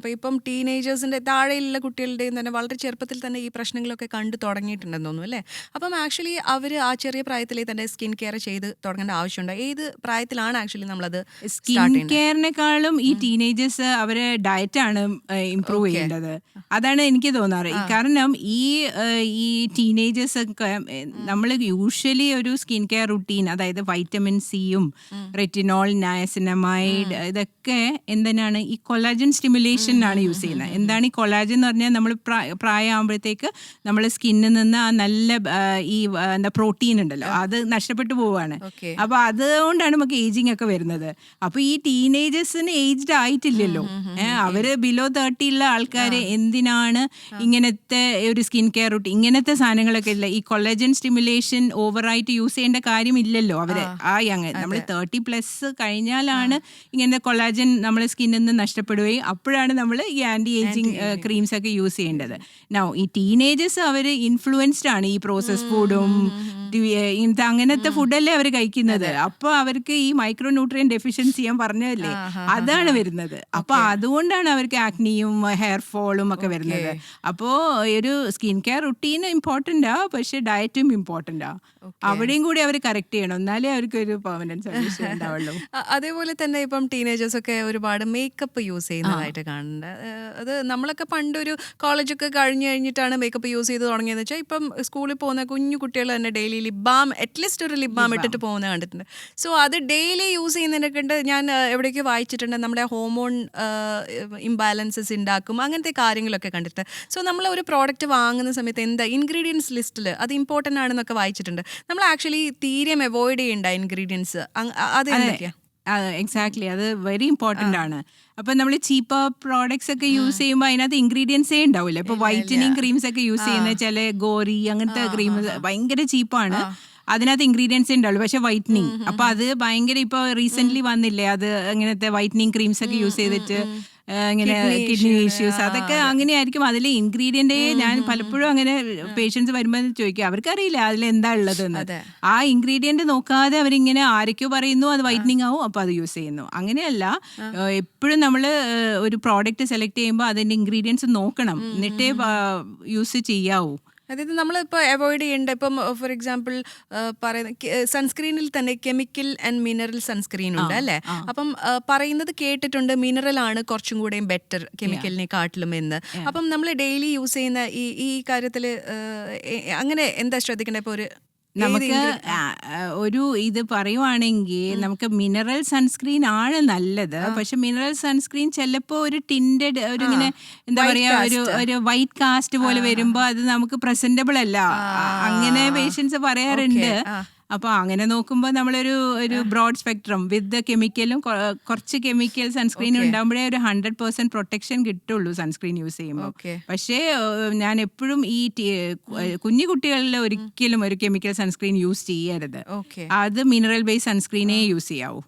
അപ്പോൾ ഇപ്പം ടീനേജേഴ്സിൻ്റെ താഴെയുള്ള കുട്ടികളുടെയും തന്നെ വളരെ ചെറുപ്പത്തിൽ തന്നെ ഈ പ്രശ്നങ്ങളൊക്കെ കണ്ടു തുടങ്ങിയിട്ടുണ്ടെന്ന് തോന്നുന്നു അല്ലേ? അപ്പം ആക്ച്വലി അവർ ആ ചെറിയ പ്രായത്തിലേ തന്നെ സ്കിൻ കെയർ ചെയ്ത് തുടങ്ങേണ്ട ആവശ്യമുണ്ട്. ഏത് പ്രായത്തിലാണ് ആക്ച്വലി നമ്മളത് സ്കിൻ സ്റ്റാർട്ട് ചെയ്യുന്നത്? കെയറിനെക്കാളും ഈ ടീനേജേഴ്സ് അവരെ ഡയറ്റാണ് ഇമ്പ്രൂവ് ഓക്കെ. ചെയ്യേണ്ടത്. അതാണ് എനിക്ക് തോന്നാറ്. കാരണം ഈ ടീനേജേഴ്സ് ഒക്കെ നമ്മൾ യൂഷ്വലി ഒരു സ്കിൻ കെയർ റുട്ടീൻ, അതായത് വൈറ്റമിൻ സിയും റെറ്റിനോൾ, നയസിനമൈഡ്, ഇതൊക്കെ എന്തിനാണ് ഈ കൊളാജൻ സ്റ്റിമുലേഷനാണ് യൂസ് ചെയ്യുന്നത്. എന്താണ് ഈ കൊളാജൻ എന്ന് പറഞ്ഞാൽ നമ്മൾ പ്രായമാകുമ്പോഴത്തേക്ക് നമ്മൾ സ്കിന്നിൽ നിന്ന് ആ നല്ല ഈ എന്താ പ്രോട്ടീൻ ഉണ്ടല്ലോ അത് നഷ്ടപ്പെട്ടു പോവുകയാണ്. ഓക്കെ. അപ്പൊ അതുകൊണ്ടാണ് നമുക്ക് ഏജിങ് ഒക്കെ വരുന്നത്. അപ്പൊ ഈ ടീനേജേഴ്സിന് ഏജ്ഡ് ആയിട്ടില്ലല്ലോ. അവര് ബിലോ 30 ഉള്ള ആൾക്കാര് എന്തിനാണ് ഇങ്ങനത്തെ ഒരു സ്കിൻ കെയർ റൂട്ടീൻ, ഇങ്ങനത്തെ സാധനങ്ങളൊക്കെ ഇല്ല. ഈ കൊളാജൻ സ്റ്റിമുലേഷൻ ഓവറായിട്ട് യൂസ് ചെയ്യേണ്ട കാര്യമില്ലല്ലോ. അവര് നമ്മൾ 30+ കഴിഞ്ഞാലാണ് ഇങ്ങനെ കൊളാജൻ നമ്മളെ സ്കിന്നിൽ നിന്ന് നഷ്ടപ്പെടുകയും അപ്പോഴാണ് നമ്മൾ ഈ ആന്റി ഏജിങ് ക്രീംസ് ഒക്കെ യൂസ് ചെയ്യേണ്ടത്. നൗ ഈ ടീനേജേഴ്സ് അവര് ഇൻഫ്ലുവൻസ്ഡ് ആണ് ഈ പ്രോസസ് ഫുഡും അങ്ങനത്തെ ഫുഡല്ലേ അവർ കഴിക്കുന്നത്. അപ്പൊ അവർക്ക് ഈ മൈക്രോ ന്യൂട്രിയൻ ഡെഫിഷ്യൻസി ഞാൻ പറഞ്ഞതല്ലേ, അതാണ് വരുന്നത്. അപ്പൊ അതുകൊണ്ടാണ് അവർക്ക് ആക്നിയും ഹെയർ ഫോളും ഒക്കെ വരുന്നത്. അപ്പോ ഒരു സ്കിൻ കെയർ റുട്ടീൻ ഇമ്പോർട്ടൻ്റാ, പക്ഷെ ഡയറ്റും ഇമ്പോർട്ടൻ്റാ. അവിടെയും കൂടി അവർ കറക്റ്റ് ചെയ്യണം, എന്നാലേ അവർക്ക് ഒരു പെർമനന്റ് സൊല്യൂഷൻ ഉണ്ടാവുള്ളൂ. അതേപോലെ തന്നെ ഇപ്പം ടീനേജേഴ്സ് ഒക്കെ ഒരുപാട് മേക്കപ്പ് യൂസ് ചെയ്യുന്നതായിട്ട് കാണുന്നുണ്ട്. അത് നമ്മളൊക്കെ പണ്ടൊരു കോളേജൊക്കെ കഴിഞ്ഞിട്ടാണ് മേക്കപ്പ് യൂസ് ചെയ്ത് തുടങ്ങിയെന്ന് വെച്ചാൽ ഇപ്പം സ്കൂളിൽ പോകുന്ന കുഞ്ഞു കുട്ടികൾ തന്നെ ഡെയിലി ലിപ് ബാം, അറ്റ്ലീസ്റ്റ് ഒരു ലിപ് ബാം ഇട്ടിട്ട് പോകുന്നത് കണ്ടിട്ടുണ്ട്. സോ അത് ഡെയിലി യൂസ് ചെയ്യുന്നതിനെ കണ്ട് ഞാൻ എവിടേക്ക് വായിച്ചിട്ടുണ്ട്, നമ്മുടെ ഹോർമോൺ ഇംബാലൻസസ് ഉണ്ടാക്കും, അങ്ങനത്തെ കാര്യങ്ങളൊക്കെ കണ്ടിട്ട്. സോ നമ്മൾ ഒരു പ്രോഡക്റ്റ് വാങ്ങുന്ന സമയത്ത് എന്താ ഇൻഗ്രീഡിയൻസ് ലിസ്റ്റിൽ അത് ഇമ്പോർട്ടൻ്റ് ആണെന്നൊക്കെ വായിച്ചിട്ടുണ്ട്. നമ്മൾ ആക്ച്വലി തീരെ അവോയ്ഡ് ചെയ്യേണ്ട ഇൻഗ്രീഡിയൻസ് അത് എന്തൊക്കെയാ? എക്സാക്ട്ലി, അത് വെരി ഇമ്പോർട്ടൻ്റ് ആണ്. അപ്പൊ നമ്മൾ ചീപ്പർ പ്രോഡക്ട്സ് ഒക്കെ യൂസ് ചെയ്യുമ്പോൾ അതിനകത്ത് ഇൻഗ്രീഡിയൻസേ ഉണ്ടാവില്ല. ഇപ്പൊ വൈറ്റനിങ് ക്രീംസ് ഒക്കെ യൂസ് ചെയ്യുന്ന ചില ഗോറി അങ്ങനത്തെ ക്രീം ഭയങ്കര ചീപ്പാണ്, അതിനകത്ത് ഇൻഗ്രീഡിയൻസേ ഉണ്ടാവുള്ളൂ, പക്ഷെ വൈറ്റനിങ്. അപ്പൊ അത് ഭയങ്കര ഇപ്പൊ റീസെന്റ് വന്നില്ലേ, അത് അങ്ങനത്തെ വൈറ്റനിങ് ക്രീംസ് ഒക്കെ യൂസ് ചെയ്തിട്ട് ഇങ്ങനെ കിഡ്നി ഇഷ്യൂസ് അതൊക്കെ അങ്ങനെയായിരിക്കും. അതിൽ ഇൻഗ്രീഡിയൻ്റ് ഞാൻ പലപ്പോഴും അങ്ങനെ പേഷ്യൻസ് വരുമ്പോൾ ചോദിക്കുക, അവർക്കറിയില്ല അതിൽ എന്താ ഉള്ളതെന്ന്. ആ ഇൻഗ്രീഡിയൻറ്റ് നോക്കാതെ അവരിങ്ങനെ ആരൊക്കെയോ പറയുന്നു അത് വൈറ്റനിങ് ആവും, അപ്പോൾ അത് യൂസ് ചെയ്യുന്നു. അങ്ങനെയല്ല, എപ്പോഴും നമ്മൾ ഒരു പ്രോഡക്റ്റ് സെലക്ട് ചെയ്യുമ്പോൾ അതിൻ്റെ ഇൻഗ്രീഡിയൻസ് നോക്കണം, എന്നിട്ടേ യൂസ് ചെയ്യാവൂ. അതായത് നമ്മളിപ്പോൾ അവോയ്ഡ് ചെയ്യേണ്ട, ഇപ്പം ഫോർ എക്സാമ്പിൾ പറയുന്ന സൺസ്ക്രീനിൽ തന്നെ കെമിക്കൽ ആൻഡ് മിനറൽ സൺസ്ക്രീൻ ഉണ്ട് അല്ലേ? അപ്പം പറയുന്നത് കേട്ടിട്ടുണ്ട് മിനറൽ ആണ് കുറച്ചും കൂടെയും ബെറ്റർ കെമിക്കലിനെ കാട്ടിലും എന്ന്. അപ്പം നമ്മൾ ഡെയിലി യൂസ് ചെയ്യുന്ന ഈ കാര്യത്തിൽ അങ്ങനെ എന്താ ശ്രദ്ധിക്കേണ്ടത്? ഇപ്പോൾ നമുക്ക് ഒരു ഇത് പറയുവാണെങ്കിൽ നമുക്ക് മിനറൽ സൺസ്ക്രീൻ ആണ് നല്ലത്. പക്ഷെ മിനറൽ സൺസ്ക്രീൻ ചിലപ്പോൾ ഒരു ടിൻഡഡ് ഒരു ഇങ്ങനെ എന്താ പറയാ ഒരു വൈറ്റ് കാസ്റ്റ് പോലെ വരുമ്പോൾ അത് നമുക്ക് പ്രസന്റബിൾ അല്ല, അങ്ങനെ പേഷ്യൻസ് പറയാറുണ്ട്. അപ്പൊ അങ്ങനെ നോക്കുമ്പോൾ നമ്മളൊരു ബ്രോഡ് സ്പെക്ട്രം വിത്ത് കെമിക്കലും കുറച്ച് കെമിക്കൽ സൺസ്ക്രീൻ ഉണ്ടാകുമ്പോഴേ ഒരു 100% പ്രൊട്ടക്ഷൻ കിട്ടുള്ളൂ സൺസ്ക്രീൻ യൂസ് ചെയ്യുമ്പോൾ. പക്ഷേ ഞാൻ എപ്പോഴും ഈ കുഞ്ഞു കുട്ടികളിൽ ഒരിക്കലും ഒരു കെമിക്കൽ സൺസ്ക്രീൻ യൂസ് ചെയ്യരുത്. അത് മിനറൽ ബേസ്ഡ് സൺസ്ക്രീനേ യൂസ് ചെയ്യാവൂ.